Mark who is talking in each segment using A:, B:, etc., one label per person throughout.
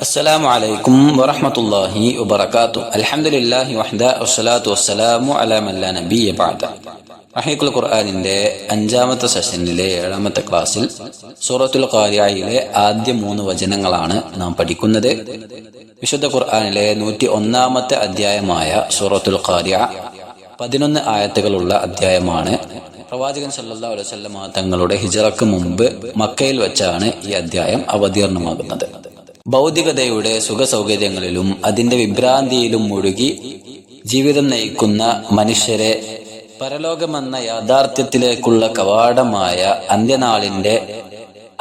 A: السلام عليكم ورحمة الله وبركاته. الحمد لله وحده والصلاة والسلام على من لا نبي بعده. റഹീഖുൽ ഖുർആനിന്റെ 5ാമത്തെ സെഷനിലെ 7ാമത്തെ ക്ലാസ്സിൽ സൂറത്തുൽ ഖാരിഅയിലെ ആദ്യ 3 വചനങ്ങളാണ് നാം പഠിക്കുന്നത്. വിശുദ്ധ ഖുർആനിലെ 101ാമത്തെ അധ്യായമായ സൂറത്തുൽ ഖാരിഅ 11 ആയത്തുകളുള്ള അധ്യായമാണ്. പ്രവാചകൻ സല്ലല്ലാഹു അലൈഹി വസല്ലം തങ്ങളുടെ ഹിജ്റക്ക് മുമ്പ് മക്കയിൽ വെച്ചാണ് ഈ അധ്യായം അവതീർണമാകുന്നത്. ഭൗതികതയുടെ സുഖസൗകര്യങ്ങളിലും അതിന്റെ വിഭ്രാന്തിയിലും മുഴുകി ജീവിതം നയിക്കുന്ന മനുഷ്യരെ പരലോകമെന്ന യാഥാർത്ഥ്യത്തിലേക്കുള്ള കവാടമായ അന്ത്യനാളിന്റെ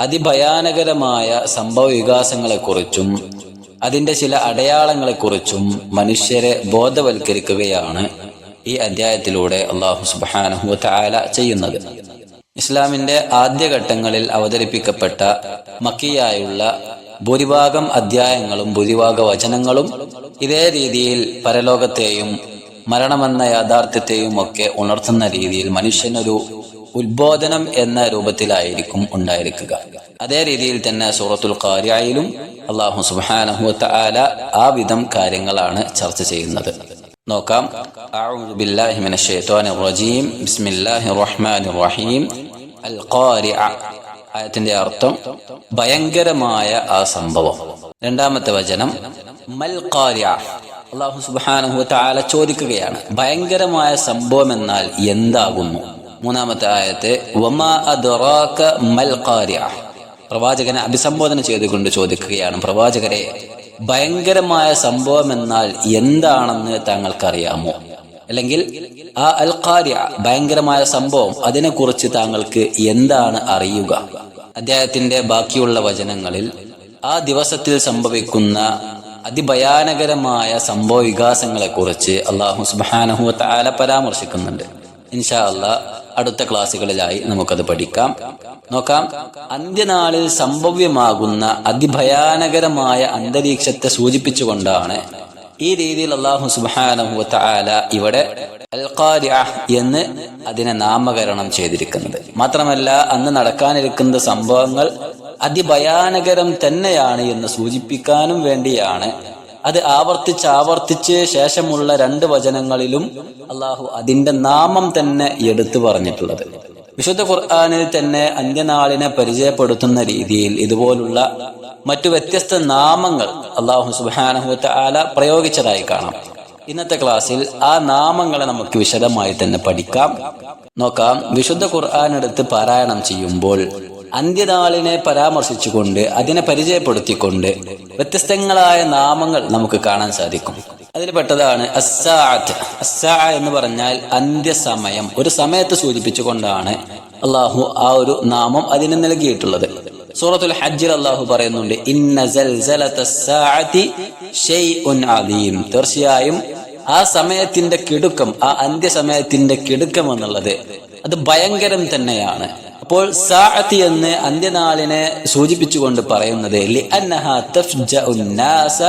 A: അതിഭയാനകരമായ സംഭവ വികാസങ്ങളെക്കുറിച്ചും അതിന്റെ ചില അടയാളങ്ങളെക്കുറിച്ചും മനുഷ്യരെ ബോധവൽക്കരിക്കുകയാണ് ഈ അധ്യായത്തിലൂടെ അല്ലാഹു സുബ്ഹാനഹു വ തആല ചെയ്യുന്നത്. ഇസ്ലാമിന്റെ ആദ്യഘട്ടങ്ങളിൽ അവതരിപ്പിക്കപ്പെട്ട മക്കിയായുള്ള ഭൂരിഭാഗം അധ്യായങ്ങളും ഭൂരിഭാഗ വചനങ്ങളും ഇതേ രീതിയിൽ പരലോകത്തെയും മരണമെന്ന യാഥാർത്ഥ്യത്തെയും ഒക്കെ ഉണർത്തുന്ന രീതിയിൽ മനുഷ്യനൊരു ഉത്ബോധനം എന്ന രൂപത്തിലായിരിക്കും ഉണ്ടായിരിക്കുക. അതേ രീതിയിൽ തന്നെ സൂറത്തുൽ ഖാരിഅയിലും അല്ലാഹു സുബ്ഹാനഹു വ തആല ആ വിധം കാര്യങ്ങളാണ് ചർച്ച ചെയ്യുന്നത്. നോക്കാം. അഊദു ബില്ലാഹി മിനശ് ശൈത്വാനിർ റജീം. ബിസ്മില്ലാഹിർ റഹ്മാനിർ റഹീം. അൽ ഖാരിഅ. ആയത്തിന്റെ അർത്ഥം ഭയങ്കരമായ ആ സംഭവം. 2ാമത്തെ വചനം മൽ ഖാരിഅ. അല്ലാഹു സുബ്ഹാനഹു വ തആല ചോദിക്കുകയാണ്, ഭയങ്കരമായ സംഭവം എന്നാൽ എന്താകുന്നു? 3ാമത്തെ ആയത്ത് വമാ അദ്റാക മൽ ഖാരിഅ. പ്രവാചകനെ അഭിസംബോധന ചെയ്തുകൊണ്ട് ചോദിക്കുകയാണ്, പ്രവാചകരെ ഭയങ്കരമായ സംഭവം എന്നാൽ എന്താണെന്ന് താങ്കൾക്കറിയാമോ? അല്ലെങ്കിൽ ആ അൽ ഖാരിഅ ഭയങ്കരമായ സംഭവം, അതിനെക്കുറിച്ച് താങ്കൾക്ക് എന്താണ് അറിയുക? അധ്യായത്തിന്റെ ബാക്കിയുള്ള വചനങ്ങളിൽ ആ ദിവസത്തിൽ സംഭവിക്കുന്ന അതിഭയാനകരമായ സംഭവ വികാസങ്ങളെക്കുറിച്ച് അല്ലാഹു സുബ്ഹാനഹു വ തആല പരാമർശിക്കുന്നുണ്ട്. ഇൻഷാ അല്ലാഹ് അടുത്ത ക്ലാസ്സുകളിലായി നമുക്കത് പഠിക്കാം. നോക്കാം. അന്ത്യനാളിൽ സംഭവ്യമാകുന്ന അതിഭയാനകരമായ അന്തരീക്ഷത്തെ സൂചിപ്പിച്ചുകൊണ്ടാണ് ഈ രീതിയിൽ അല്ലാഹു സുബ്ഹാനഹു വ തആല ഇവിടെ അൽ ഖാരിഅ എന്ന് അതിനെ നാമകരണം ചെയ്തിരിക്കുന്നത്. മാത്രമല്ല, അന്ന് നടക്കാനിരിക്കുന്ന സംഭവങ്ങൾ അതിഭയാനകരം തന്നെയാണ് എന്ന് സൂചിപ്പിക്കാനും വേണ്ടിയാണ് അത് ആവർത്തിച്ച് ശേഷമുള്ള 2 വചനങ്ങളിലും അല്ലാഹു അതിന്റെ നാമം തന്നെ എടുത്തു പറഞ്ഞിട്ടുള്ളത്. വിശുദ്ധ ഖുർആനിൽ തന്നെ അന്ത്യനാളിനെ പരിചയപ്പെടുത്തുന്ന രീതിയിൽ ഇതുപോലുള്ള മറ്റു വ്യത്യസ്ത നാമങ്ങൾ അല്ലാഹു സുബ്ഹാനഹു വ തആല പ്രയോഗിച്ചതായി കാണാം. ഇന്നത്തെ ക്ലാസ്സിൽ ആ നാമങ്ങളെ നമുക്ക് വിശദമായി തന്നെ പഠിക്കാം. നോക്കാം. വിശുദ്ധ ഖുർആൻ എടുത്ത് പാരായണം ചെയ്യുമ്പോൾ അന്ത്യനാളിനെ പരാമർശിച്ചുകൊണ്ട് അതിനെ പരിചയപ്പെടുത്തിക്കൊണ്ട് വ്യത്യസ്തങ്ങളായ നാമങ്ങൾ നമുക്ക് കാണാൻ സാധിക്കും. അതിൽ പെട്ടതാണ് അസ്സാഅത്ത്. അസ്സാഅ എന്ന് പറഞ്ഞാൽ അന്ത്യസമയം, ഒരു സമയത്ത് സൂചിപ്പിച്ചുകൊണ്ടാണ് അല്ലാഹു ആ ഒരു നാമം അതിന് നൽകിയിട്ടുള്ളത്. സൂറത്തുൽ ഹജ്ജിൽ അല്ലാഹു പറയുന്നുണ്ട്, ഇന്ന സൽസലത്തസ്സാഅതി ശൈഉൻ അദീം. തീർച്ചയായും ആ സമയത്തിന്റെ കിടുക്കം, ആ അന്ത്യസമയത്തിന്റെ കിടുക്കം എന്നുള്ളത് അത് ഭയങ്കരം തന്നെയാണ്. അപ്പോൾ സാഅത്തി എന്ന് അന്ത്യനാളിനെ സൂചിപ്പിച്ചുകൊണ്ട് പറയുന്നത് ലിഅന്നഹാ തഫ്ജഉൻ നാസ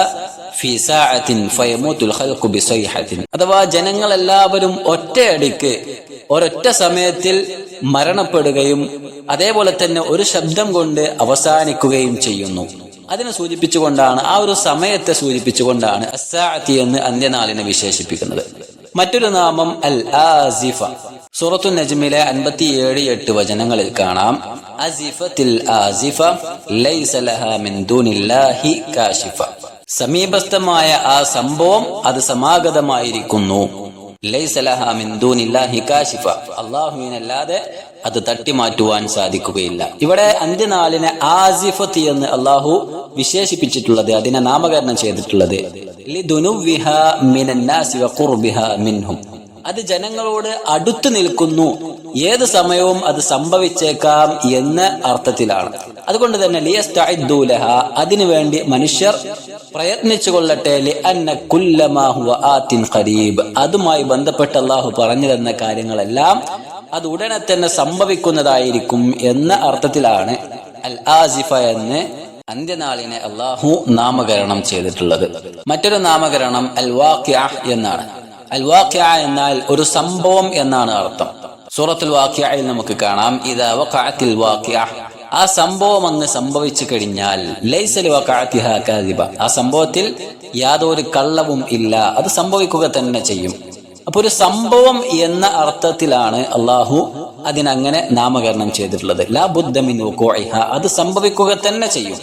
A: ഫീ സാഅത്തിൻ ഫയമൂതുൽ ഖൽഖു ബിസൈഹത്തിൻ. അഥവാ ജനങ്ങളെല്ലാവരും ഒറ്റയടിക്ക് ഒരൊറ്റ സമയത്തിൽ മരണപ്പെടുകയും അതേപോലെ തന്നെ ഒരു ശബ്ദം കൊണ്ട് അവസാനിക്കുകയും ചെയ്യുന്നു. അതിനെ സൂചിപ്പിച്ചുകൊണ്ടാണ്, ആ ഒരു സമയത്തെ സൂചിപ്പിച്ചുകൊണ്ടാണ് അസ്സാഅത്തി എന്ന് അന്ത്യനാളിനെ വിശേഷിപ്പിക്കുന്നത്. മറ്റൊരു നാമം അൽ ആസിഫ. സൂറത്തുൻ നജ്മിലെ 57-8 വചനങ്ങളിൽ കാണാം, അസിഫത്തിൽ ആസിഫ ലൈസ ലഹാ മിൻ ദൂനില്ലാഹി കാശിഫ. സമീപസ്ഥമായ ആ സംഭവം അത് സമാഗതമായിരിക്കുന്നു. ലൈസ ലഹാ മിൻ ദൂനില്ലാഹി കാശിഫ. അല്ലാഹുവിനല്ലാതെ അത് തട്ടിമാറ്റുവാൻ സാധിക്കുകയില്ല. ഇവിടെ അന്ത്യനാളിനെ ആസിഫത്ത് എന്ന് അല്ലാഹു വിശേഷിപ്പിച്ചിട്ടുള്ളത്, അതിനെ നാമകരണം ചെയ്തിട്ടുള്ളത് ലിദുനുവിഹാ മിനന്നാസി വഖുർബിഹാ മിൻഹും. അത് ജനങ്ങളോട് അടുത്തു നിൽക്കുന്നു, ഏത് സമയവും അത് സംഭവിച്ചേക്കാം എന്ന അർത്ഥത്തിലാണ്. അതുകൊണ്ട് തന്നെ ലിയസ്തഇദ്ദു ലഹാ, അതിനുവേണ്ടി മനുഷ്യർ പ്രയത്നിച്ചു കൊള്ളട്ടെ. ലിഅന്ന കുല്ലമാ ഹുവ ആതിൻ ഖരീബ്. അതുമായി ബന്ധപ്പെട്ട് അല്ലാഹു പറഞ്ഞു തന്ന കാര്യങ്ങളെല്ലാം അത് ഉടനെ തന്നെ സംഭവിക്കുന്നതായിരിക്കും എന്ന അർത്ഥത്തിലാണ് അൽ ആസിഫ എന്ന് അന്ത്യനാളിനെ അല്ലാഹു നാമകരണം ചെയ്തിട്ടുള്ളത്. മറ്റൊരു നാമകരണം അൽ വാഖിഅ എന്നാണ്. അൽ വാഖിഅ എന്നാൽ ഒരു സംഭവം എന്നാണ് അർത്ഥം. സൂറത്തുൽ വാഖിഅയിൽ നമുക്ക് കാണാം, ഇദാ വഖഅത്തിൽ വാഖിഅ. ആ സംഭവം അങ്ങ് സംഭവിച്ചു കഴിഞ്ഞാൽ ലൈസ ലിവഖഅതിഹാ കാദിബ, ആ സംഭവത്തിൽ യാതൊരു കള്ളവും ഇല്ല, അത് സംഭവിക്കുക തന്നെ ചെയ്യും. അപ്പൊ ഒരു സംഭവം എന്ന അർത്ഥത്തിലാണ് അള്ളാഹു അതിനങ്ങനെ നാമകരണം ചെയ്തിട്ടുള്ളത്. ലാ ബുദ്ദ മിൻ വുഖൂഇഹാ, അത് സംഭവിക്കുക തന്നെ ചെയ്യും.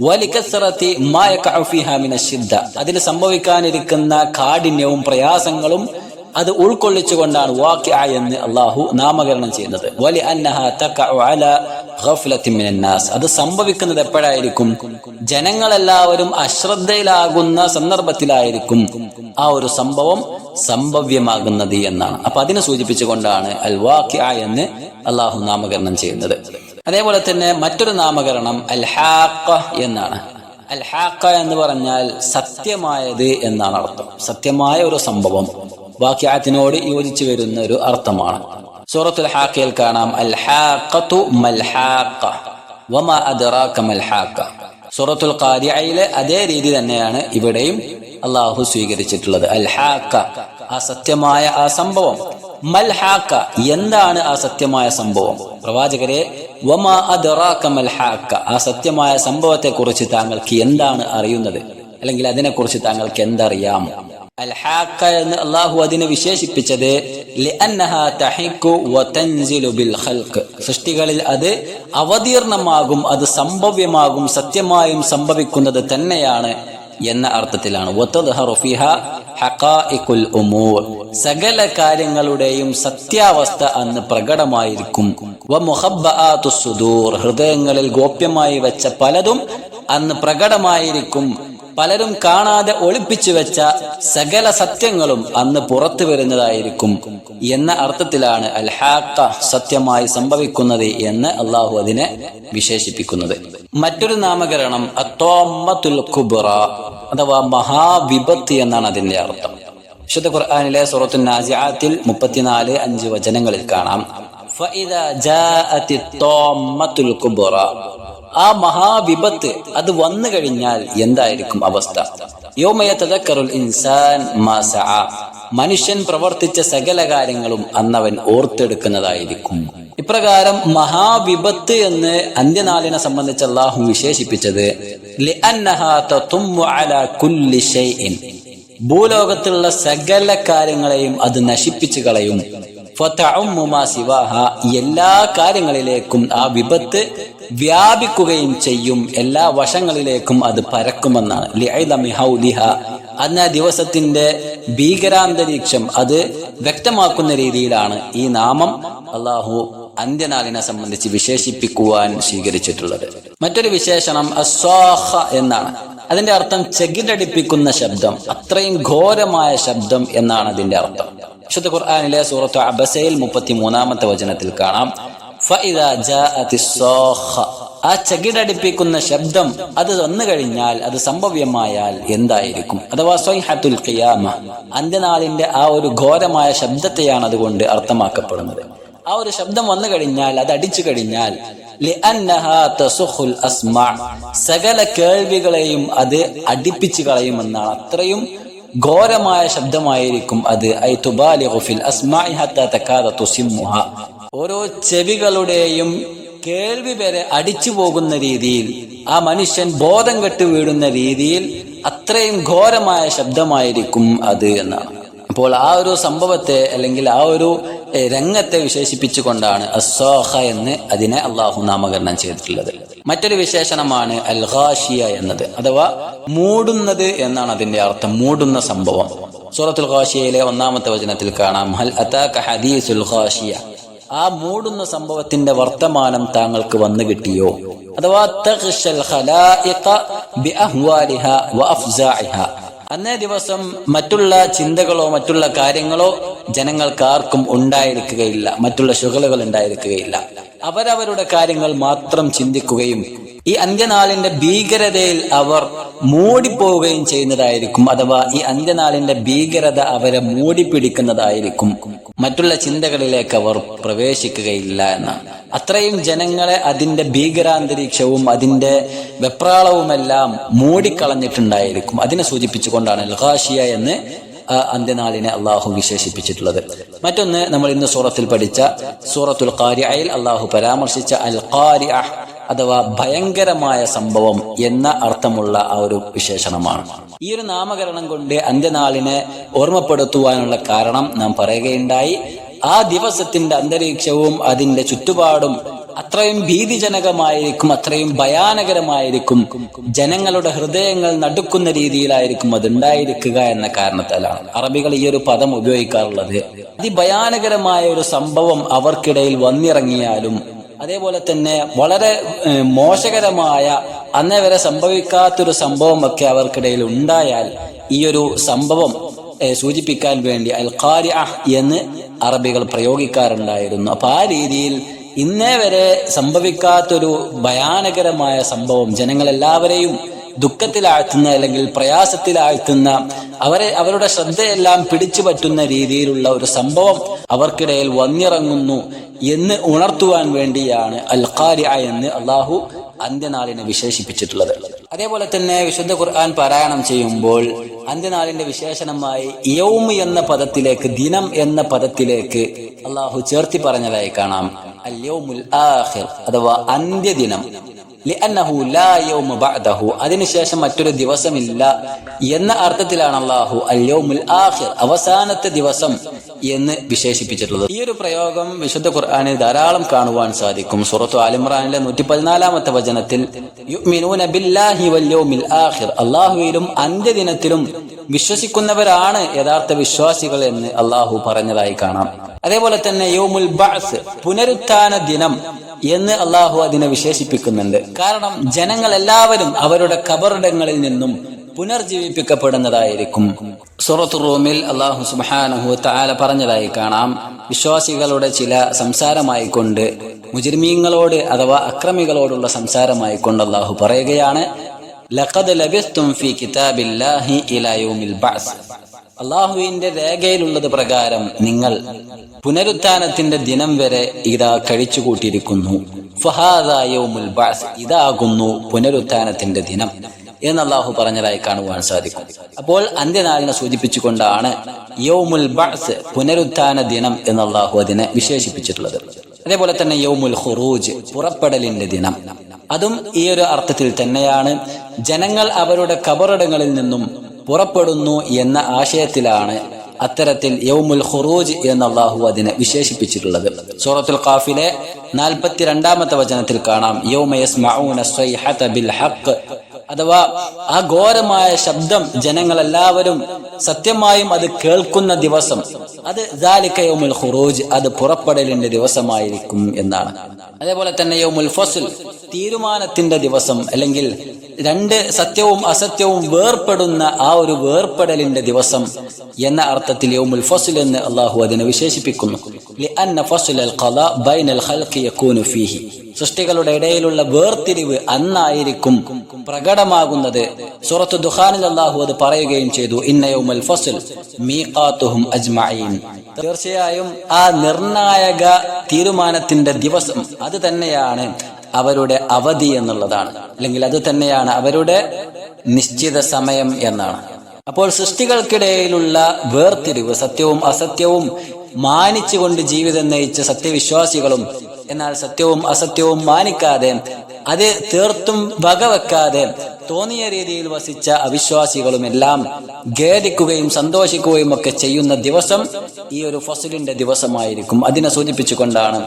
A: വലികസ്റതി മാ യഖഉ ഫീഹാ മിനശ്ശിദ്ദ, അതിൽ സംഭവിക്കാനിരിക്കുന്ന കാഠിന്യവും പ്രയാസങ്ങളും അത് ഉൾക്കൊള്ളിച്ചുകൊണ്ടാണ് വാഖിഅ എന്ന് അള്ളാഹു നാമകരണം ചെയ്യുന്നത്. വലി അന്നഹാ തഖഉ അലാ ഗഫ്ലത്തിൻ മിനന്നാസ്, അത് സംഭവിക്കുന്നത് എപ്പോഴായിരിക്കും? ജനങ്ങളെല്ലാവരും അശ്രദ്ധയിലാകുന്ന സന്ദർഭത്തിലായിരിക്കും ആ ഒരു സംഭവം സംഭവ്യമാകുന്നത് എന്നാണ്. അപ്പൊ അതിനെ സൂചിപ്പിച്ചുകൊണ്ടാണ് അൽ വാഖിഅ എന്ന് അള്ളാഹു നാമകരണം ചെയ്യുന്നത്. അതേപോലെ തന്നെ മറ്റൊരു നാമകരണം അൽ ഹാഖ എന്നാണ്. അൽ ഹാഖ എന്ന് പറഞ്ഞാൽ സത്യമായത് എന്നാണ് അർത്ഥം. സത്യമായ ഒരു സംഭവം വാഖിഅത്തിനോട് യോജിച്ചു വരുന്ന ഒരു അർത്ഥമാണ്. സൂറത്തുൽ ഹാഖയിൽ കാണാം അൽ ഹാഖതു മൽ ഹാഖ വമാ അദ്റാക മൽ ഹാഖ. സൂറത്തുൽ ഖാരിഅയിലെ അതേ രീതി തന്നെയാണ് ഇവിടെയും അള്ളാഹു സ്വീകരിച്ചിട്ടുള്ളത്. അൽ ഹാഖ, ആ സത്യമായ ആ സംഭവം. മൽ ഹാഖ, എന്താണ് ആ സത്യമായ സംഭവം? പ്രവാചകരെ, വമാ അദ്റാക മൽ ഹാഖ, ആ സത്യമായ സംഭവത്തെ കുറിച്ച് താങ്കൾക്ക് എന്താണ് അറിയുന്നത്, അല്ലെങ്കിൽ അതിനെക്കുറിച്ച് താങ്കൾക്ക് എന്തറിയാം? അൽ ഹാഖ എന്ന് അള്ളാഹു അതിനെ വിശേഷിപ്പിച്ചത് ലിഅന്നഹാ തഹിഖു വതൻസിലു ബിൽ ഖൽഖ്, സൃഷ്ടികളിൽ അത് അവതീർണമാകും, അത് സംഭവ്യമാകും, സത്യമായും സംഭവിക്കുന്നത് തന്നെയാണ് എന്ന അർത്ഥത്തിലാണ്. വതദ്ഹറു ഫീഹാ ഹഖായിഖുൽ ഉമൂർ, സകല കാര്യങ്ങളുടെയും സത്യാവസ്ഥ അന്ന് പ്രകടമായിരിക്കും. വമുഖബ്ബആതുസ് സുദൂർ, ഹൃദയങ്ങളിൽ ഗോപ്യമായി വെച്ച പലതും അന്ന് പ്രകടമായിരിക്കും. പലരും കാണാതെ ഒളിപ്പിച്ചു വെച്ച സകല സത്യങ്ങളും അന്ന് പുറത്തു വരുന്നതായിരിക്കും എന്ന അർത്ഥത്തിലാണ് അൽ ഹാഖ, സത്യമായി സംഭവിക്കുന്നത് എന്ന് അള്ളാഹു അതിനെ വിശേഷിപ്പിക്കുന്നത്. മറ്റൊരു നാമകരണം അത്വാമ്മത്തുൽ കുബ്ര, അഥവാ മഹാവിപത്ത് എന്നാണ് അതിന്റെ അർത്ഥം. വിശുദ്ധ ഖുർആനിലെ സൂറത്തുൻ നാസിആത്തിൽ 34-5 വചനങ്ങളിൽ കാണാം ഫഇദാ ജാഅത്തിത് ത്വാമ്മത്തുൽ കുബ്ര, ആ മഹാവിപത്ത് അത് വന്നു കഴിഞ്ഞാൽ എന്തായിരിക്കും അവസ്ഥ? യൗമ യതദക്കറുൽ ഇൻസാൻ മാ സഅ, മനുഷ്യൻ പ്രവർത്തിച്ച സകല കാര്യങ്ങളും അന്നവൻ ഓർത്തെടുക്കുന്നതായിരിക്കും. ഇപ്രകാരം മഹാവിപത്ത് എന്ന് അന്ത്യനാളിനെ സംബന്ധിച്ച് അല്ലാഹു വിശേഷിപ്പിച്ചത് ലിഅന്നഹാ തതുമ്മു അലാ കുല്ലി ഷൈഇൻ, ഭൂലോകത്തുള്ള സകല കാര്യങ്ങളെയും അത് നശിപ്പിച്ചു കളയും. ഫതഉമ്മു മാ സിവാഹ, എല്ലാ കാര്യങ്ങളിലേക്കും ആ വിപത്ത് വ്യാപിക്കുകയും ചെയ്യും, എല്ലാ വശങ്ങളിലേക്കും അത് പരക്കുമെന്നാണ്. ലിഅലമി ഹൗലിഹ, അന്ന ദിവസത്തിന്റെ ഭീകരാന്തരീക്ഷം അത് വ്യക്തമാക്കുന്ന രീതിയിലാണ് ഈ നാമം അള്ളാഹു അന്ത്യനാളിനെ സംബന്ധിച്ച് വിശേഷിപ്പിക്കുവാൻ സ്വീകരിച്ചിട്ടുള്ളത്. മറ്റൊരു വിശേഷണം അസ്സാഖ എന്നാണ്. അതിന്റെ അർത്ഥം ചെകിടടിപ്പിക്കുന്ന ശബ്ദം, അത്രയും ഘോരമായ ശബ്ദം എന്നാണ് അതിന്റെ അർത്ഥം. വിശുദ്ധ ഖുർആനിലെ സൂറത്ത് അബസയിൽ 33-ാമത്തെ വചനത്തിൽ കാണാം ഫഇദാ ജാഅത്തിസ് സാഖ, ആ ചെകിടടിപ്പിക്കുന്ന ശബ്ദം അത് വന്നു കഴിഞ്ഞാൽ, അത് സംഭവ്യമായാൽ എന്തായിരിക്കും? അഥവാ സ്വൈഹത്തുൽ ഖിയാമ, അന്ത്യനാളിന്റെ ആ ഒരു ഘോരമായ ശബ്ദത്തെയാണ് അതുകൊണ്ട് അർത്ഥമാക്കപ്പെടുന്നത്. ആ ഒരു ശബ്ദം വന്നു കഴിഞ്ഞാൽ, അത് അടിച്ചു കഴിഞ്ഞാൽ ലിഅന്നഹാ തസുഖുൽ അസ്മാ, സകല കേൾവികളെയും അത് അടിപ്പിച്ചു കളയുമെന്നാണ്. അത്രയും ഘോരമായ ശബ്ദമായിരിക്കും അത്. ഐ തുബാലിഗു ഫിൽ അസ്മാഇ ഹത്താ തകാദ തുസിമ്മുഹ, ഓരോ ചെവികളുടെയും കേൾവി വരെ അടിച്ചു പോകുന്ന രീതിയിൽ, ആ മനുഷ്യൻ ബോധം കെട്ട് വീഴുന്ന രീതിയിൽ അത്രയും ഘോരമായ ശബ്ദമായിരിക്കും അത് എന്നാണ്. അപ്പോൾ ആ ഒരു സംഭവത്തെ അല്ലെങ്കിൽ ആ ഒരു രംഗത്തെ വിശേഷിപ്പിച്ചുകൊണ്ടാണ് അസ്സാഖ എന്ന് അതിനെ അള്ളാഹു നാമകരണം ചെയ്തിട്ടുള്ളത്. മറ്റൊരു വിശേഷണമാണ് അൽ ഘാഷിയ എന്നത്, അഥവാ മൂടുന്നത് എന്നാണ് അതിന്റെ അർത്ഥം. മൂടുന്ന സംഭവം. സൂറത്തുൽ ഘാഷിയയിലെ 1-ാമത്തെ വചനത്തിൽ കാണാം ഹൽ അതാക ഹദീസുൽ ഘാഷിയ, ആ മൂടുന്ന സംഭവത്തിന്റെ വർത്തമാനം താങ്കൾക്ക് വന്നു കിട്ടിയോ? അഥവാ തഗ്ശൽ ഖലായിഖ ബിഅഹ്വാലിഹ വഅഫ്സാഇഹ, അന്നേ ദിവസം മറ്റുള്ള ചിന്തകളോ മറ്റുള്ള കാര്യങ്ങളോ ജനങ്ങൾക്കാർക്കും ഉണ്ടായിരിക്കുകയില്ല, മറ്റുള്ള ശുഗലുകൾ ഉണ്ടായിരിക്കുകയില്ല. അവരവരുടെ കാര്യങ്ങൾ മാത്രം ചിന്തിക്കുകയും ഈ അന്ത്യനാളിന്റെ ഭീകരതയിൽ അവർ മൂടിപ്പോവുകയും ചെയ്യുന്നതായിരിക്കും. അഥവാ ഈ അന്ത്യനാളിന്റെ ഭീകരത അവരെ മൂടിപ്പിടിക്കുന്നതായിരിക്കും. മറ്റുള്ള ചിന്തകളിലേക്ക് അവർ പ്രവേശിക്കുകയില്ല എന്നാണ്. അത്രയും ജനങ്ങളെ അതിന്റെ ഭീകരാന്തരീക്ഷവും അതിന്റെ വെപ്രാളവുമെല്ലാം മൂടിക്കളഞ്ഞിട്ടുണ്ടായിരിക്കും. അതിനെ സൂചിപ്പിച്ചുകൊണ്ടാണ് അൽ ഘാഷിയ എന്ന് അന്ത്യനാളിനെ അള്ളാഹു വിശേഷിപ്പിച്ചിട്ടുള്ളത്. മറ്റൊന്ന്, നമ്മൾ ഇന്ന് സൂറത്തിൽ പഠിച്ച സൂറത്തുൽ ഖാരിഅയിൽ അള്ളാഹു പരാമർശിച്ച അൽ ഖാരിഅ, അഥവാ ഭയങ്കരമായ സംഭവം എന്ന അർത്ഥമുള്ള ആ ഒരു വിശേഷണമാണ്. ഈ ഒരു നാമകരണം കൊണ്ട് അന്ത്യനാളിനെ ഓർമ്മപ്പെടുത്തുവാനുള്ള കാരണം നാം പറയുകയുണ്ടായി. ആ ദിവസത്തിന്റെ അന്തരീക്ഷവും അതിന്റെ ചുറ്റുപാടും അത്രയും ഭീതിജനകമായിരിക്കും, അത്രയും ഭയാനകരമായിരിക്കും, ജനങ്ങളുടെ ഹൃദയങ്ങൾ നടുക്കുന്ന രീതിയിലായിരിക്കും അതുണ്ടായിരിക്കുക എന്ന കാരണത്താലാണ് അറബികൾ ഈ ഒരു പദം ഉപയോഗിക്കാറുള്ളത്. അതിഭയാനകരമായ ഒരു സംഭവം അവർക്കിടയിൽ വന്നിറങ്ങിയാലും, അതേപോലെ തന്നെ വളരെ മോശകരമായ അന്നേ വരെ സംഭവിക്കാത്തൊരു സംഭവമൊക്കെ അവർക്കിടയിൽ ഉണ്ടായാൽ ഈ ഒരു സംഭവം സൂചിപ്പിക്കാൻ വേണ്ടി അൽ ഖാരിഅ എന്ന് അറബികൾ പ്രയോഗിക്കാറുണ്ടായിരുന്നു. അപ്പൊ ആ രീതിയിൽ ഇന്നേ വരെ സംഭവിക്കാത്തൊരു ഭയാനകരമായ സംഭവം ജനങ്ങളെല്ലാവരെയും ദുഃഖത്തിലാഴ്ത്തുന്ന അല്ലെങ്കിൽ പ്രയാസത്തിലാഴ്ത്തുന്ന അവരുടെ ശ്രദ്ധയെല്ലാം പിടിച്ചു പറ്റുന്ന രീതിയിലുള്ള ഒരു സംഭവം അവർക്കിടയിൽ വന്നിറങ്ങുന്നു എന്ന് ഉണർത്തുവാൻ വേണ്ടിയാണ് അൽ ഖാരിഅ എന്ന് അള്ളാഹു അന്ത്യനാളിനെ വിശേഷിപ്പിച്ചിട്ടുള്ളത്. അതേപോലെ തന്നെ വിശുദ്ധ ഖുർആൻ പാരായണം ചെയ്യുമ്പോൾ അന്ത്യനാളിന്റെ വിശേഷണമായി യൗം എന്ന പദത്തിലേക്ക്, ദിനം എന്ന പദത്തിലേക്ക് അള്ളാഹു ചേർത്തി പറഞ്ഞതായി കാണാം. അൽ യൗമുൽ ആഖിർ അഥവാ അന്ത്യദിനം. ലിഅന്നഹു ലാ യൗമ ബഅദഹു, അതിനുശേഷം മറ്റൊരു ദിവസമില്ല എന്ന അർത്ഥത്തിലാണ് അള്ളാഹു അൽ യൗമുൽ ആഖിർ അവസാനത്തെ ദിവസം എന്ന് വിശേഷിപ്പിച്ചിട്ടുള്ളത്. ഈ ഒരു പ്രയോഗം വിശുദ്ധ ഖുർആനിൽ ധാരാളം കാണുവാൻ സാധിക്കും. സൂറത്തു ആൽ ഇംറാനിലെ 114-ാമത്തെ വചനത്തിൽ യുഅ്മിനൂന ബില്ലാഹി വൽ യൗമിൽ ആഖിർ, അള്ളാഹുവിലും അന്ത്യദിനത്തിലും വിശ്വസിക്കുന്നവരാണ് യഥാർത്ഥ വിശ്വാസികൾ എന്ന് അള്ളാഹു പറഞ്ഞതായി കാണാം. അതേപോലെ തന്നെ യൗമുൽ ബഅസ്, പുനരുത്ഥാന ദിനം എന്ന് അള്ളാഹു അതിനെ വിശേഷിപ്പിക്കുന്നുണ്ട്. കാരണം ജനങ്ങൾ എല്ലാവരും അവരുടെ ഖബറിടങ്ങളിൽ നിന്നും പുനർജീവിപ്പിക്കപ്പെടുന്നതായിരിക്കും. സൂറത്തു റൂമിൽ അള്ളാഹു സുബ്ഹാനഹു വ തആല പറഞ്ഞതായി കാണാം, വിശ്വാസികളുടെ ചില സംസാരമായിക്കൊണ്ട് മുജ്രിമീങ്ങളോട് അഥവാ അക്രമികളോടുള്ള സംസാരമായിക്കൊണ്ട് അള്ളാഹു പറയുകയാണ്, ലഖദ് ലബിസ്തും ഫീ കിതാബില്ലാഹി ഇലാ യൗമിൽ ബഅസ്, അള്ളാഹുവിന്റെ രേഖയിലുള്ളത് പ്രകാരം നിങ്ങൾ പുനരുത്ഥാനത്തിന്റെ ദിനം വരെ ഇതാ കഴിച്ചുകൂട്ടിയിരിക്കുന്നു. ഫഹാദാ യൗമുൽ ബഅസ്, ഇതാകുന്നു പുനരുത്ഥാനത്തിന്റെ ദിനം എന്ന് അള്ളാഹു പറഞ്ഞതായി കാണുവാൻ സാധിക്കും. അപ്പോൾ അന്ത്യനാളിനെ സൂചിപ്പിച്ചുകൊണ്ടാണ് യൗമുൽ ബഅസ്, പുനരുത്ഥാന ദിനം എന്ന് അള്ളാഹു അതിനെ വിശേഷിപ്പിച്ചിട്ടുള്ളത്. അതേപോലെ തന്നെ യൗമുൽ ഖുറൂജ്, പുറപ്പെടലിന്റെ ദിനം, അതും ഈ ഒരു അർത്ഥത്തിൽ തന്നെയാണ്. ജനങ്ങൾ അവരുടെ ഖബറിടങ്ങളിൽ നിന്നും പുറപ്പെടുന്നു എന്ന ആശയത്തിലാണ് അത്തരത്തിൽ യൗമുൽ ഖുറൂജ് എന്ന് അള്ളാഹു അതിനെ വിശേഷിപ്പിച്ചിട്ടുള്ളത്. സൂറത്തുൽ ഖാഫിലെ 42-ാമത്തെ വചനത്തിൽ കാണാം, യൗമ യസ്മഊന സ്വൈഹത ബിൽ ഹഖ്, അഥവാ ആ ഘോരമായ ശബ്ദം ജനങ്ങളെല്ലാവരും സത്യമായും അത് കേൾക്കുന്ന ദിവസം, അത് ദാലിക യൗമുൽ ഖുറൂജ്, അത് പുറപ്പെടലിന്റെ ദിവസമായിരിക്കും എന്നാണ്. അതേപോലെ തന്നെ യൗമുൽ ഫസ്ൽ, തീരുമാനത്തിന്റെ ദിവസം, അല്ലെങ്കിൽ രണ്ട് സത്യവും അസത്യവും വേർപ്പെടുന്ന ആ ഒരു വേർപ്പെടലിന്റെ ദിവസം എന്ന അർത്ഥത്തിൽ യൗമുൽ ഫസ്ൽ എന്ന് അള്ളാഹു അതിനെ വിശേഷിപ്പിക്കുന്നു. ലിഅന്ന ഫസ്ലൽ ഖളാ ബൈനൽ ഖൽഖി യകൂനു ഫീഹി, സൃഷ്ടികളുടെ ഇടയിലുള്ള വേർതിരിവ് അന്നായിരിക്കും പ്രകടമാകുന്നത്. സൂറത്തു ദുഖാനിൽ അള്ളാഹു അത് പറയുകയും ചെയ്തു, ഇന്ന യൗമൽ ഫസ്ൽ മീഖാതുഹും അജ്മഈൻ, തീർച്ചയായും ആ നിർണായക തീരുമാനത്തിന്റെ ദിവസം അത് തന്നെയാണ് അവരുടെ അവധി എന്നുള്ളതാണ്, അല്ലെങ്കിൽ അത് തന്നെയാണ് അവരുടെ നിശ്ചിത സമയം എന്നാണ്. അപ്പോൾ സൃഷ്ടികൾക്കിടയിലുള്ള വേർതിരിവ്, സത്യവും അസത്യവും മാനിച്ചുകൊണ്ട് ജീവിതം നയിച്ച സത്യവിശ്വാസികളും, എന്നാൽ സത്യവും അസത്യവും മാനിക്കാതെ അത് തീർത്തും വകവെക്കാതെ തോന്നിയ രീതിയിൽ വസിച്ച അവിശ്വാസികളും എല്ലാം ഖേദിക്കുകയും സന്തോഷിക്കുകയും ഒക്കെ ചെയ്യുന്ന ദിവസം ഈ ഒരു ഫസ്ലിന്റെ ദിവസമായിരിക്കും. അതിനെ സൂചിപ്പിച്ചുകൊണ്ടാണ്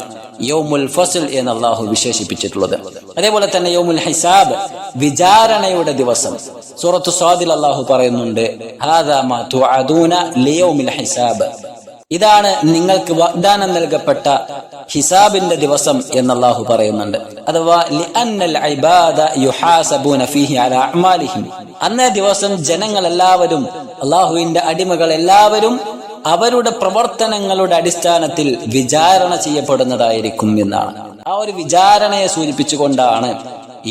A: യൗമുൽ ഫസ്ൽ എന്ന് അള്ളാഹു വിശേഷിപ്പിച്ചിട്ടുള്ളത്. അതേപോലെ തന്നെ യൗമുൽ ഹിസാബ്, വിചാരണയുടെ ദിവസം. സൂറത്തു സ്വാദിൽ അള്ളാഹു പറയുന്നുണ്ട്, ഹാദാ മാ തുഅദൂന ലിയൗമിൽ ഹിസാബ്, ഇതാണ് നിങ്ങൾക്ക് വാഗ്ദാനം നൽകപ്പെട്ട ഹിസാബിന്റെ ദിവസം എന്ന് അള്ളാഹു പറയുന്നുണ്ട്. അഥവാ ലിഅന്നൽ ഇബാദ യുഹാസബൂന ഫീഹി അലാ അഅ്മാലിഹിം, അന്നേ ദിവസം ജനങ്ങൾ എല്ലാവരും, അള്ളാഹുവിന്റെ അടിമകൾ എല്ലാവരും അവരുടെ പ്രവർത്തനങ്ങളുടെ അടിസ്ഥാനത്തിൽ വിചാരണ ചെയ്യപ്പെടുന്നതായിരിക്കും എന്നാണ്. ആ ഒരു വിചാരണയെ സൂചിപ്പിച്ചുകൊണ്ടാണ്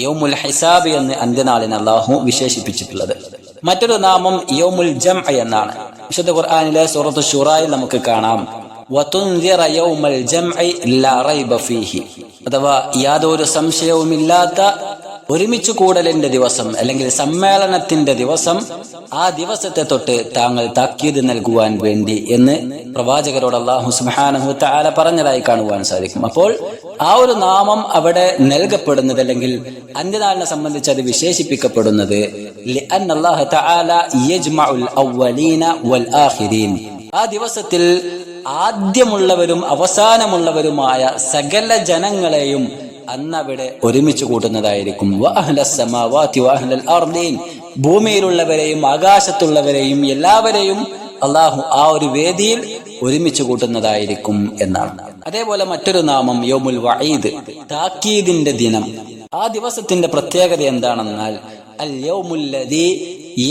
A: യൗമുൽ ഹിസാബ് എന്ന് അന്ത്യനാളിനെ അള്ളാഹു വിശേഷിപ്പിച്ചിട്ടുള്ളത്. മറ്റൊരു നാമം യൗമുൽ ജംഅ എന്നാണ്. വിശുദ്ധ ഖുർആനിലെ സൂറത്തു ശൂറായിൽ നമുക്ക് കാണാം, വതുൻദിറ യൗമൽ ജംഇ ലാ റൈബ ഫീഹി, അഥവാ യാതൊരു സംശയവുമില്ലാത്ത ഒരുമിച്ച് കൂടലിന്റെ ദിവസം അല്ലെങ്കിൽ സമ്മേളനത്തിന്റെ ദിവസം, ആ ദിവസത്തെ തൊട്ട് താങ്കൾ താക്കീത് നൽകുവാൻ വേണ്ടി എന്ന് പ്രവാചകരോട് അല്ലാഹു സുബ്ഹാനഹു വ തആല പറഞ്ഞതായി കാണുവാൻ സാധിക്കും. അപ്പോൾ ആ ഒരു നാമം അവിടെ നൽകപ്പെടുന്നത് അല്ലെങ്കിൽ അന്ത്യനാളിനെ സംബന്ധിച്ച് അത് വിശേഷിപ്പിക്കപ്പെടുന്നത് ലിഅന്നല്ലാഹ തആല യജ്മഉൽ അവ്വലീന വൽ ആഖിരീൻ, ആ ദിവസത്തിൽ ആദ്യമുള്ളവരും അവസാനമുള്ളവരുമായ സകല ജനങ്ങളെയും അന്നവിടെ ഒരുമിച്ച് കൂട്ടുന്നതായിരിക്കും. ഭൂമിയിലുള്ളവരെയും ആകാശത്തുള്ളവരെയും എല്ലാവരെയും അള്ളാഹു ആ ഒരു വേദിയിൽ ഒരുമിച്ച് കൂട്ടുന്നതായിരിക്കും എന്നാണ്. അതേപോലെ മറ്റൊരു നാമം യൗമുൽ വഈദ്, താക്കീദിന്റെ ദിനം. ആ ദിവസത്തിന്റെ പ്രത്യേകത എന്താണെന്നാൽ അൽ യൗമുല്ലദീ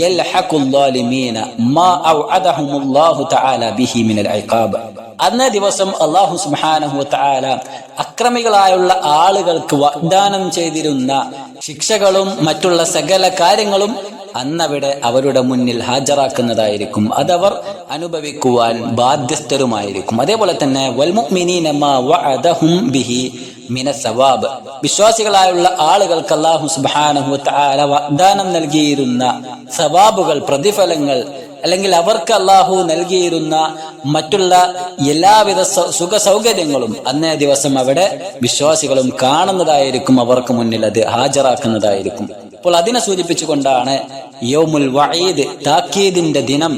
A: യൽഹഖുൽ ളാലിമീന മാ ഔഅദഹുമുല്ലാഹു തആല ബിഹി മിനൽ ഇഖാബ്. അന്നേ ദിവസം അല്ലാഹു സുബ്ഹാനഹു വ തആല അക്രമികളായുള്ള ആളുകൾക്ക് വാഗ്ദാനം ചെയ്തിരുന്ന ശിക്ഷകളും മറ്റുള്ള സകല കാര്യങ്ങളും അന്നവിടെ അവരുടെ മുന്നിൽ ഹാജരാക്കുന്നതായിരിക്കും. അതവർ അനുഭവിക്കുവാൻ ബാധ്യസ്ഥരുമായിരിക്കും. അതേപോലെ തന്നെ വൽ മുഅ്മിനീന മാ വഅദഹും ബിഹി മിനസ് സവാബ്, വിശ്വാസികളായുള്ള ആളുകൾക്ക് അല്ലാഹു സുബ്ഹാനഹു വ തആല വാഗ്ദാനം നൽകിയിരുന്ന സവാബുകൾ, പ്രതിഫലങ്ങൾ, അല്ലെങ്കിൽ അവർക്ക് അല്ലാഹു നൽകിയിരുന്ന മറ്റുള്ള എല്ലാവിധ സുഖ സൗകര്യങ്ങളും അന്നേ ദിവസം അവിടെ വിശ്വാസികളും കാണുന്നതായിരിക്കും, അവർക്ക് മുന്നിൽ അത് ഹാജരാക്കുന്നതായിരിക്കും. അപ്പോൾ അതിനെ സൂചിപ്പിച്ചുകൊണ്ടാണ് യൗമുൽ വഈദ്, താക്കീദിന്റെ ദിനം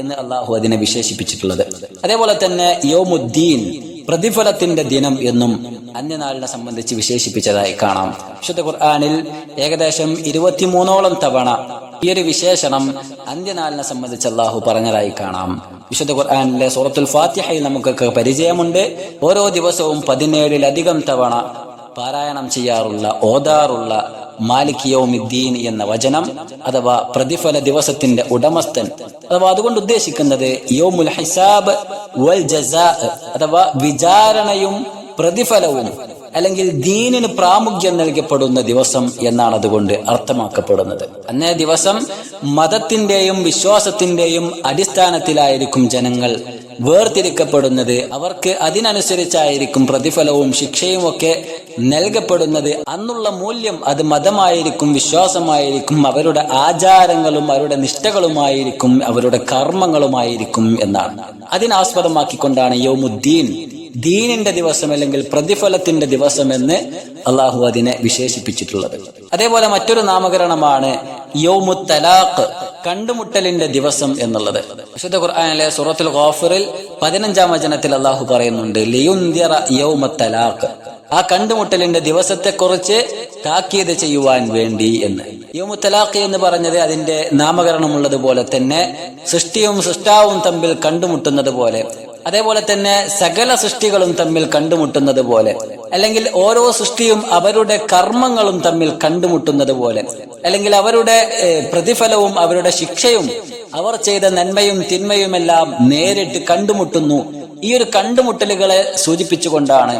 A: എന്ന് അല്ലാഹു അതിനെ വിശേഷിപ്പിച്ചിട്ടുള്ളത്. അതേപോലെ തന്നെ യൗമുദ്ദീൻ, പ്രതിഫലത്തിന്റെ ദിനം എന്നും അന്ത്യനാളിനെ സംബന്ധിച്ച് വിശേഷിപ്പിച്ചതായി കാണാം. വിശുദ്ധ ഖുർആനിൽ ഏകദേശം 23ഓളം തവണ ഈ ഒരു വിശേഷണം അന്ത്യനാളിനെ സംബന്ധിച്ച് അല്ലാഹു പറഞ്ഞതായി കാണാം. വിശുദ്ധ ഖുർആനിലെ സൂറത്തുൽ ഫാത്തിഹയിൽ നമുക്കൊക്കെ പരിചയമുണ്ട്. ഓരോ ദിവസവും 17-ലധികം തവണ പാരായണം ചെയ്യാറുള്ള, ഓതാറുള്ള മാലിക് യൗമിദ്ദീൻ എന്ന വചനം, അഥവാ പ്രതിഫല ദിവസത്തിന്റെ ഉടമസ്ഥൻ, അഥവാ അതുകൊണ്ട് ഉദ്ദേശിക്കുന്നത് യൗമുൽ ഹിസാബ് വൽ ജസാ, അഥവാ വിചാരണയും പ്രതിഫലവും അല്ലെങ്കിൽ ദീനിന് പ്രാമുഖ്യം നൽകപ്പെടുന്ന ദിവസം എന്നാണ് അതുകൊണ്ട് അർത്ഥമാക്കപ്പെടുന്നത്. അന്നേ ദിവസം മതത്തിന്റെയും വിശ്വാസത്തിന്റെയും അടിസ്ഥാനത്തിലായിരിക്കും ജനങ്ങൾ വേർതിരിക്കപ്പെടുന്നത്. അവർക്ക് അതിനനുസരിച്ചായിരിക്കും പ്രതിഫലവും ശിക്ഷയും ഒക്കെ നൽകപ്പെടുന്നത്. അന്നുള്ള മൂല്യം അത് മതമായിരിക്കും, വിശ്വാസമായിരിക്കും, അവരുടെ ആചാരങ്ങളും അവരുടെ നിഷ്ഠകളുമായിരിക്കും, അവരുടെ കർമ്മങ്ങളുമായിരിക്കും എന്നാണ്. അതിനാസ്പദമാക്കിക്കൊണ്ടാണ് യൗമുദ്ദീൻ, ദീനിന്റെ ദിവസം അല്ലെങ്കിൽ പ്രതിഫലത്തിന്റെ ദിവസം എന്ന് അള്ളാഹു അതിനെ വിശേഷിപ്പിച്ചിട്ടുള്ളത്. അതേപോലെ മറ്റൊരു നാമകരണമാണ് യൗമുത് തലാഖ്, കണ്ടുമുട്ടലിന്റെ ദിവസം എന്നുള്ളത്. വിശുദ്ധ ഖുർആനിലെ സൂറത്തുൽ ഗാഫിറിൽ 15-ാം വചനത്തിൽ അള്ളാഹു പറയുന്നുണ്ട് ലിയുൻദിറ യൗമത് തലാഖ്, ആ കണ്ടുമുട്ടലിന്റെ ദിവസത്തെക്കുറിച്ച് താക്കീത് ചെയ്യുവാൻ വേണ്ടി എന്ന്. യൗമുത് തലാഖ് എന്ന് പറഞ്ഞത് അതിന്റെ നാമകരണമുള്ളതുപോലെ തന്നെ സൃഷ്ടിയും സൃഷ്ടാവും തമ്മിൽ കണ്ടുമുട്ടുന്നത് പോലെ, അതേപോലെ തന്നെ സകല സൃഷ്ടികളും തമ്മിൽ കണ്ടുമുട്ടുന്നത് പോലെ, അല്ലെങ്കിൽ ഓരോ സൃഷ്ടിയും അവരുടെ കർമ്മങ്ങളും തമ്മിൽ കണ്ടുമുട്ടുന്നത് പോലെ, അല്ലെങ്കിൽ അവരുടെ പ്രതിഫലവും അവരുടെ ശിക്ഷയും അവർ ചെയ്ത നന്മയും തിന്മയുമെല്ലാം നേരിട്ട് കണ്ടുമുട്ടുന്നു. ഈ ഒരു കണ്ടുമുട്ടലുകളെ സൂചിപ്പിച്ചുകൊണ്ടാണ്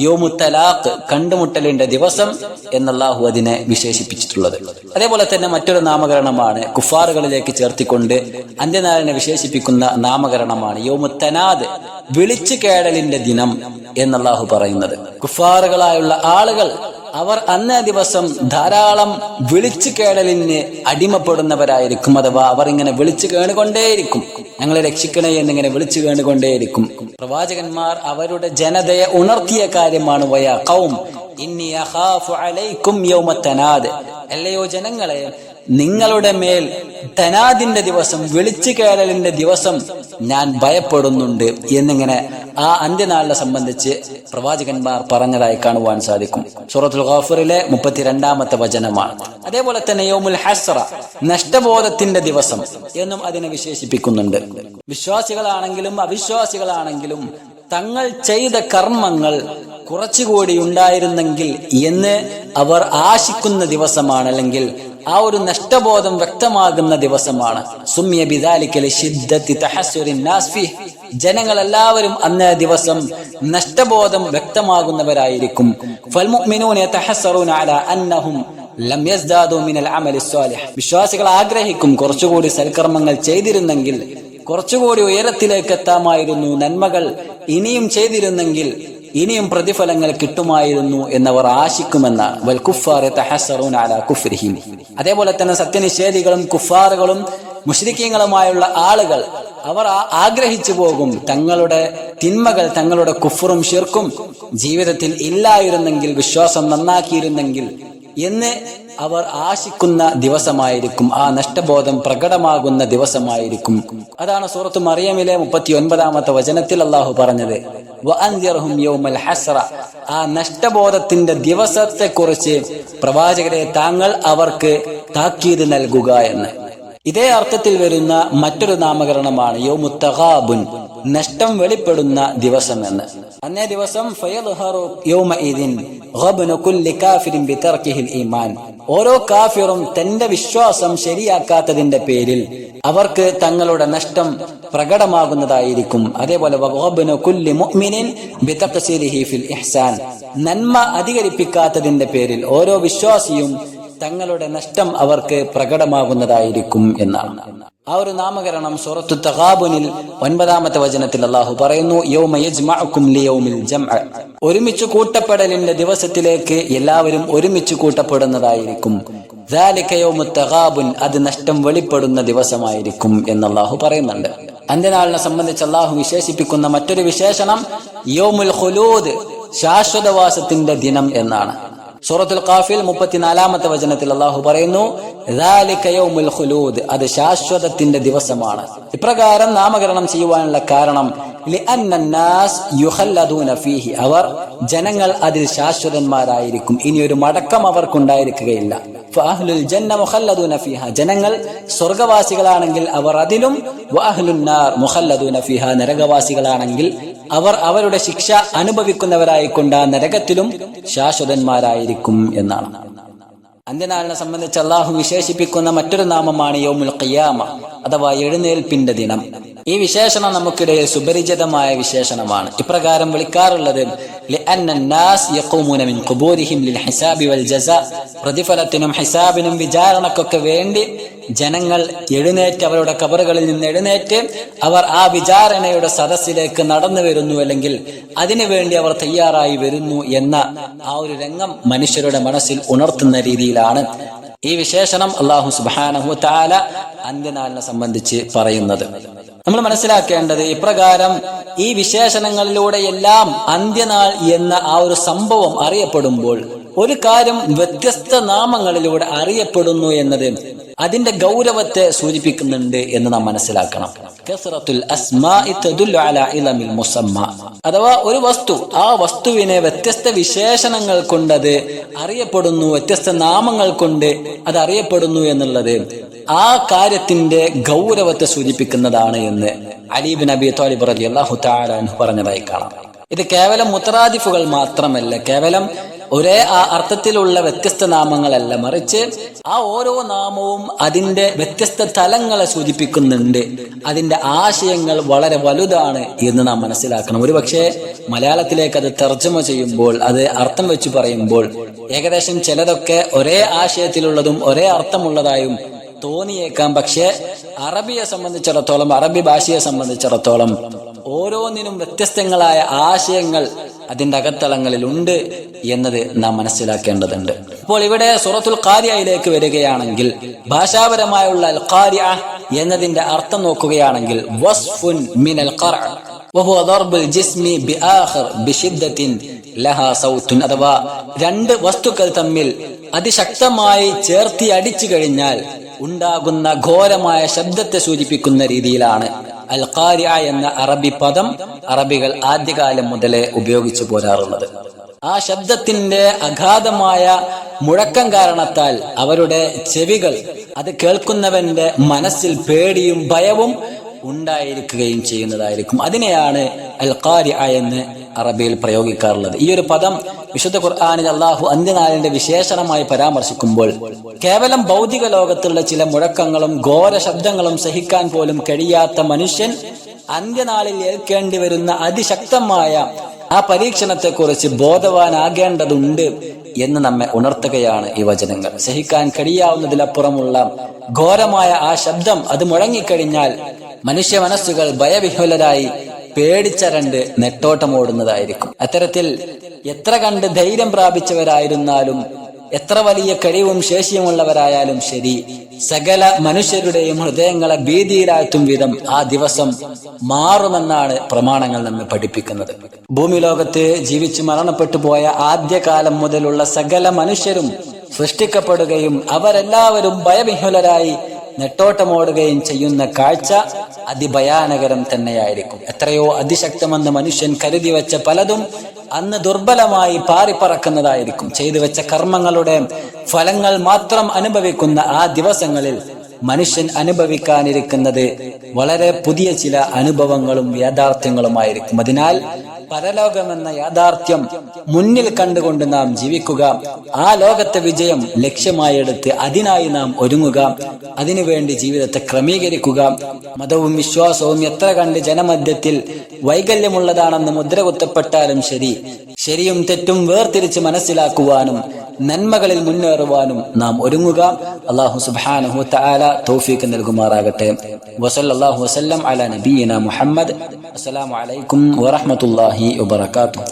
A: യൗമുത് തലാഖ്, കണ്ടുമുട്ടലിന്റെ ദിവസം എന്നല്ലാഹു അതിനെ വിശേഷിപ്പിച്ചിട്ടുള്ളത്. അതേപോലെ തന്നെ മറ്റൊരു നാമകരണമാണ് കുഫാറുകളിലേക്ക് ചേർത്തിക്കൊണ്ട് അന്ത്യനാളിനെ വിശേഷിപ്പിക്കുന്ന നാമകരണമാണ് യൗമുത് തനാദ്, വിളിച്ചു കേടലിന്റെ ദിനം എന്നല്ലാഹു പറയുന്നത്. കുഫാറുകളായുള്ള ആളുകൾ അവർ അന്നേ ദിവസം ധാരാളം വിളിച്ചു കേടലിന് അടിമപ്പെടുന്നവരായിരിക്കും. അഥവാ അവർ ഇങ്ങനെ വിളിച്ചു കേണുകൊണ്ടേയിരിക്കും, ഞങ്ങളെ രക്ഷിക്കണേ എന്നിങ്ങനെ വിളിച്ചു കേണുകൊണ്ടേയിരിക്കും. പ്രവാചകന്മാർ അവരുടെ ജനതയെ ഉണർത്തിയ കാര്യമാണ് വയാ ഖൗം ഇന്നി അഖാഫു അലൈക്കും യൗമത് തനാദ്, അല്ലയോ ജനങ്ങളെ, നിങ്ങളുടെ മേൽ തനാദിന്റെ ദിവസം, വിളിച്ചു കേരളിന്റെ ദിവസം ഞാൻ ഭയപ്പെടുന്നുണ്ട് എന്നിങ്ങനെ ആ അന്ത്യനാളിനെ സംബന്ധിച്ച് പ്രവാചകന്മാർ പറഞ്ഞതായി കാണുവാൻ സാധിക്കും. സൂറത്തുൽ ഗാഫിറിലെ 32-ാമത്തെ വചനമാണ്. അതേപോലെ തന്നെ യൗമുൽ ഹസ്റ, നഷ്ടബോധത്തിന്റെ ദിവസം എന്നും അതിനെ വിശേഷിപ്പിക്കുന്നുണ്ട്. വിശ്വാസികളാണെങ്കിലും അവിശ്വാസികളാണെങ്കിലും തങ്ങൾ ചെയ്ത കർമ്മങ്ങൾ കുറച്ചുകൂടി ഉണ്ടായിരുന്നെങ്കിൽ എന്ന് അവർ ആശിക്കുന്ന ദിവസമാണ്, അല്ലെങ്കിൽ ആ ഒരു നഷ്ടബോധം വ്യക്തമാകുന്ന ദിവസമാണ്. സുമ്മിയ ബിദാലിക ലിശിദ്ദത്തി തഹസ്സുരിൻ നാസ് ഫീഹ്, ജനങ്ങൾ എല്ലാവരും അന്നേ ദിവസം നഷ്ടബോധം വ്യക്തമാകുന്നവരായിരിക്കും. ഫൽ മുഅ്മിനൂന യതഹസ്സറൂന അലാ അന്നഹും ലം യസ്ദാദു മിനൽ അമലി സ്വാലിഹ്, വിശ്വാസികൾ ആഗ്രഹിക്കും കുറച്ചുകൂടി സൽക്കർമ്മങ്ങൾ ചെയ്തിരുന്നെങ്കിൽ, കുറച്ചുകൂടി ഉയരത്തിലേക്ക് എത്താമായിരുന്നു, നന്മകൾ ഇനിയും ചെയ്തിരുന്നെങ്കിൽ ഇനിയും പ്രതിഫലങ്ങൾ കിട്ടുമായിരുന്നു എന്നവർ ആശിക്കുമെന്ന വൽ കുഫാർ യതഹസ്സറൂന അലാ കുഫ്രിഹിം. അതേപോലെ തന്നെ സത്യനിഷേധികളും കുഫാറുകളും മുശ്രിക്കീങ്ങളുമായുള്ള ആളുകൾ അവർ ആഗ്രഹിച്ചു പോകും തങ്ങളുടെ തിന്മകൾ, തങ്ങളുടെ കുഫറും ശിർക്കും ജീവിതത്തിൽ ഇല്ലായിരുന്നെങ്കിൽ, വിശ്വാസം നന്നാക്കിയിരുന്നെങ്കിൽ എന്ന് അവർ ആശിക്കുന്ന ദിവസമായിരിക്കും. ആ നഷ്ടബോധം പ്രകടമാകുന്ന ദിവസമായിരിക്കും. അതാണ് സൂറത്ത് മറിയമിലെ 39-ാമത്തെ വചനത്തിൽ അള്ളാഹു പറഞ്ഞത്, വഅൻദിർഹും യൗമൽ ഹസ്ര. ആ നഷ്ടബോധത്തിന്റെ ദിവസത്തെ കുറിച്ച് പ്രവാചകരെ താങ്കൾ അവർക്ക് താക്കീത് നൽകുക എന്ന്. ഇതേ അർത്ഥത്തിൽ വരുന്ന മറ്റൊരു നാമകരണമാണ് യൗമുത് തഗാബുൻ, നഷ്ടം വെളിപ്പെടുന്ന ദിവസം എന്ന്. അന്നേ ദിവസം ഫയദ്ഹറു യൗമഇദിൻ ഗബ്നു കുല്ലി കാഫിരിൻ ബിതർകിഹിൽ ഈമാൻ. ഓരോ കാഫിറും തന്റെ വിശ്വാസം ശരിയാക്കാത്തതിന്റെ പേരിൽ അവർക്ക് തങ്ങളുടെ നഷ്ടം പ്രകടമാകുന്നതായിരിക്കും. അതേപോലെ വഗബ്നു കുല്ലി മുഅ്മിനിൻ ബിതഖ്സീരിഹി ഫിൽ ഇഹ്സാൻ. നന്മ അധികരിപ്പിക്കാത്തതിന്റെ പേരിൽ ഓരോ വിശ്വാസിയും തങ്ങളുടെ നഷ്ടം അവർക്ക് പ്രകടമാകുന്നതായിരിക്കും എന്നാണ്. ആ ഒരു നാമകരണം സൂറത്തു തഗാബുനിൽ 9-ാമത്തെ വചനത്തിൽ അല്ലാഹു പറയുന്നു, യൗമ യജ്മഉകും ലിയൗമിൽ ജംഅ. ഒരുമിച്ച് കൂട്ടപ്പെടലിന്റെ ദിവസത്തിലേക്ക് എല്ലാവരും ഒരുമിച്ച് കൂട്ടപ്പെടുന്നതായിരിക്കും. ദാലിക യൗമുത് തഗാബുൻ, അത് നഷ്ടം വെളിപ്പെടുന്ന ദിവസമായിരിക്കും എന്ന് അല്ലാഹു പറയുന്നുണ്ട്. അന്ത്യനാളിനെ സംബന്ധിച്ച് അല്ലാഹു വിശേഷിപ്പിക്കുന്ന മറ്റൊരു വിശേഷണം യൗമുൽ ഖുലൂദ്, ശാശ്വതവാസത്തിന്റെ ദിനം എന്നാണ്. സൂറത്തുൽ ഖാഫിൽ 34-ാമത്തെ വചനത്തിൽ അല്ലാഹു പറയുന്നു, ദാലിക യൗമുൽ ഖുലൂദ്, അത് ശാശ്വതത്തിന്റെ ദിവസമാണ്. ഇപ്രകാരം നാമകരണം ചെയ്യുവാനുള്ള കാരണം ലിഅന്നന്നാസ് യുഖല്ലദൂന ഫീഹി, അവർ ജനങ്ങൾ അതിൽ ശാശ്വതന്മാരായിരിക്കും. ഇനിയൊരു മടക്കം അവർക്കുണ്ടായിരിക്കുകയില്ല. ഫഅഹ്ലുൽ ജന്ന മുഖല്ലദൂന ഫീഹ, ജനങ്ങൾ സ്വർഗവാസികളാണെങ്കിൽ അവർ അതിലും, വഅഹ്ലുൻ നാർ മുഖല്ലദൂന ഫീഹ, നരകവാസികളാണെങ്കിൽ അവർ അവരുടെ ശിക്ഷ അനുഭവിക്കുന്നവരായിക്കൊണ്ട് ആ നരകത്തിലും ശാശ്വതന്മാരായിരിക്കും എന്നാണ്. അന്ത്യനാളിനെ സംബന്ധിച്ച് അല്ലാഹു വിശേഷിപ്പിക്കുന്ന മറ്റൊരു നാമമാണ് യൗമുൽ ഖിയാമ, അഥവാ എഴുന്നേൽപ്പിന്റെ ദിനം. ഈ വിശേഷണം നമുക്കിടയിൽ സുപരിചിതമായ വിശേഷണമാണ്. ഇപ്രകാരം വിളിക്കാറുള്ളത് ലിഅന്നന്നാസ് യഖൂമൂന മിൻ ഖുബൂരിഹിം ലിൽ ഹിസാബി വൽ ജസാ, പ്രതിഫലത്തിനും ഹിസാബിനും വിചാരണക്കൊക്കെ വേണ്ടി ജനങ്ങൾ എഴുന്നേറ്റ്, അവരുടെ കബറുകളിൽ നിന്ന് എഴുന്നേറ്റ് അവർ ആ വിചാരണയുടെ സദസ്സിലേക്ക് നടന്നു വരുന്നു, അല്ലെങ്കിൽ അതിനു വേണ്ടി അവർ തയ്യാറായി വരുന്നു എന്ന ആ ഒരു രംഗം മനുഷ്യരുടെ മനസ്സിൽ ഉണർത്തുന്ന രീതിയിലാണ് ഈ വിശേഷണം അല്ലാഹു സുബ്ഹാനഹു വ തആല അന്ത്യനാളിനെ സംബന്ധിച്ച് പറയുന്നത്. നമ്മൾ മനസ്സിലാക്കേണ്ടത് ഇപ്രകാരം ഈ വിശേഷണങ്ങളിലൂടെ എല്ലാം അന്ത്യനാൾ എന്ന ആ ഒരു സംഭവം അറിയപ്പെടുമ്പോൾ ഒരു കാര്യം വ്യത്യസ്ത നാമങ്ങളിലൂടെ അറിയപ്പെടുന്നു എന്നത് അതിന്റെ ഗൗരവത്തെ സൂചിപ്പിക്കുന്നുണ്ട് എന്ന് നാം മനസ്സിലാക്കണം. കസ്റത്തുൽ അസ്മാഇ തദുല്ലു അലാ ഇളമിൽ മുസമ്മ, അഥവാ ഒരു വസ്തു, ആ വസ്തുവിനെ വ്യത്യസ്ത വിശേഷണങ്ങൾ കൊണ്ട് അത് അറിയപ്പെടുന്നു, വ്യത്യസ്ത നാമങ്ങൾ കൊണ്ട് അത് അറിയപ്പെടുന്നു എന്നുള്ളത് ആ കാര്യത്തിന്റെ ഗൗരവത്തെ സൂചിപ്പിക്കുന്നതാണ് എന്ന് അലി ഇബ്നു അബീ ത്വാലിബ് റളിയല്ലാഹു തആല അൻഹു പറഞ്ഞതായി കാണാം. ഇത് കേവലം മുത്തറാദിഫുകൾ മാത്രമല്ല, കേവലം ഒരേ ആ അർത്ഥത്തിലുള്ള വ്യത്യസ്ത നാമങ്ങളല്ല, മറിച്ച് ആ ഓരോ നാമവും അതിന്റെ വ്യത്യസ്ത തലങ്ങളെ സൂചിപ്പിക്കുന്നുണ്ട്. അതിന്റെ ആശയങ്ങൾ വളരെ വലുതാണ് എന്ന് നാം മനസ്സിലാക്കണം. ഒരുപക്ഷെ മലയാളത്തിലേക്ക് അത് തർജ്ജമ ചെയ്യുമ്പോൾ, അത് അർത്ഥം വെച്ച് പറയുമ്പോൾ ഏകദേശം ചിലതൊക്കെ ഒരേ ആശയത്തിലുള്ളതും ഒരേ അർത്ഥമുള്ളതായും തോന്നിയേക്കാം. പക്ഷെ അറബിയെ സംബന്ധിച്ചിടത്തോളം, അറബി ഭാഷയെ സംബന്ധിച്ചിടത്തോളം ഓരോന്നിനും വ്യത്യസ്തങ്ങളായ ആശയങ്ങൾ അതിന്റെ അകത്തളങ്ങളിൽ ഉണ്ട് എന്നത് നാം മനസ്സിലാക്കേണ്ടതുണ്ട്. അപ്പോൾ ഇവിടെ സൂറത്തുൽ ഖാരിയയിലേക്ക് വരികയാണെങ്കിൽ, ഭാഷാപരമായുള്ള അൽ ഖാരിഅ എന്നതിന്റെ അർത്ഥം നോക്കുകയാണെങ്കിൽ വസ്ഫുൻ മിനൽ ഖർഅ വഹുവ ദർബുൽ ജിസ്മി ബിആഖിർ ബിശിദ്ദത്തിൻ ലഹാ സൗത്തുൻ, അഥവാ രണ്ട് വസ്തുക്കൾ തമ്മിൽ അതിശക്തമായി ചേർത്തി അടിച്ചു കഴിഞ്ഞാൽ ഉണ്ടാകുന്ന ഘോരമായ ശബ്ദത്തെ സൂചിപ്പിക്കുന്ന രീതിയിലാണ് അൽ ഖാരിഅ എന്ന അറബി പദം അറബികൾ ആദ്യകാലം മുതലേ ഉപയോഗിച്ചു പോരാറുള്ളത്. ആ ശബ്ദത്തിന്റെ അഗാധമായ മുഴക്കം കാരണത്താൽ അവരുടെ ചെവികൾ, അത് കേൾക്കുന്നവന്റെ മനസ്സിൽ പേടിയും ഭയവും ഉണ്ടായിരിക്കുകയും ചെയ്യുന്നതായിരിക്കും. അതിനെയാണ് അൽ ഖാരിഅ എന്ന് അറബിയിൽ പ്രയോഗിക്കാറുള്ളത്. ഈ ഒരു പദം വിശുദ്ധ ഖുർആനിൽ അല്ലാഹു അന്ത്യനാളിന്റെ വിശേഷണമായി പരാമർശിക്കുമ്പോൾ കേവലം ഭൗതിക ലോകത്തുള്ള ചില മുഴക്കങ്ങളും ഘോര ശബ്ദങ്ങളും സഹിക്കാൻ പോലും കഴിയാത്ത മനുഷ്യൻ അന്ത്യനാളിൽ ഏൽക്കേണ്ടി വരുന്ന അതിശക്തമായ ആ പരീക്ഷണത്തെക്കുറിച്ച് ബോധവാനാകേണ്ടതുണ്ട് എന്ന് നമ്മെ ഉണർത്തുകയാണ് ഈ വചനങ്ങൾ. സഹിക്കാൻ കഴിയാവുന്നതിലപ്പുറമുള്ള ഘോരമായ ആ ശബ്ദം അത് മുഴങ്ങിക്കഴിഞ്ഞാൽ മനുഷ്യ മനസ്സുകൾ ഭയവിഹ്വലരായി പേടിച്ചരണ്ട് നെട്ടോട്ടമോടുന്നതായിരിക്കും. അത്തരത്തിൽ എത്ര കണ്ട് ധൈര്യം പ്രാപിച്ചവരായിരുന്നാലും എത്ര വലിയ കഴിവും ശേഷിയുമുള്ളവരായാലും ശരി, സകല മനുഷ്യരുടെയും ഹൃദയങ്ങളെ ഭീതിയിലാഴ്ത്തും വിധം ആ ദിവസം മാറുമെന്നാണ് പ്രമാണങ്ങൾ നമ്മെ പഠിപ്പിക്കുന്നത്. ഭൂമി ലോകത്ത് ജീവിച്ചു മരണപ്പെട്ടു പോയ ആദ്യകാലം മുതലുള്ള സകല മനുഷ്യരും സൃഷ്ടിക്കപ്പെടുകയും അവരെല്ലാവരും ഭയവിഹ്വലരായി നെട്ടോട്ടമോടുകയും ചെയ്യുന്ന കാഴ്ച അതിഭയാനകരം തന്നെയായിരിക്കും. എത്രയോ അതിശക്തമെന്ന് മനുഷ്യൻ കരുതി വെച്ച പലതും അന്ന് ദുർബലമായി പാറിപ്പറക്കുന്നതായിരിക്കും. ചെയ്തു വെച്ച കർമ്മങ്ങളുടെ ഫലങ്ങൾ മാത്രം അനുഭവിക്കുന്ന ആ ദിവസങ്ങളിൽ മനുഷ്യൻ അനുഭവിക്കാനിരിക്കുന്നത് വളരെ പുതിയ ചില അനുഭവങ്ങളും യാഥാർത്ഥ്യങ്ങളുമായിരിക്കും. അതിനാൽ പരലോകമെന്ന യാഥാർത്ഥ്യം മുന്നിൽ കണ്ടുകൊണ്ട് നാം ജീവിക്കുക, ആ ലോകത്തെ വിജയം ലക്ഷ്യമായി എടുത്ത് അതിനായി നാം ഒരുങ്ങുക, അതിനുവേണ്ടി ജീവിതത്തെ ക്രമീകരിക്കുക. മതവും വിശ്വാസവും എത്ര കണ്ട് ജനമധ്യത്തിൽ വൈകല്യമുള്ളതാണെന്ന് മുദ്ര കുത്തപ്പെട്ടാലും ശരി, ശരിയും തെറ്റും വേർതിരിച്ച് മനസ്സിലാക്കുവാനും നന്മകളിൽ മുന്നേറുവാനും നാം ഒരുങ്ങുക. അല്ലാഹു സുബ്ഹാനഹു വതആല തൗഫീഖ് നൽകുമാറാകട്ടെ. വസല്ലല്ലാഹു വസല്ലം അലാ നബിയിന മുഹമ്മദ്. അസ്സലാമു അലൈക്കും വറഹ്മത്തുള്ളാഹി വബറകാതുഹു.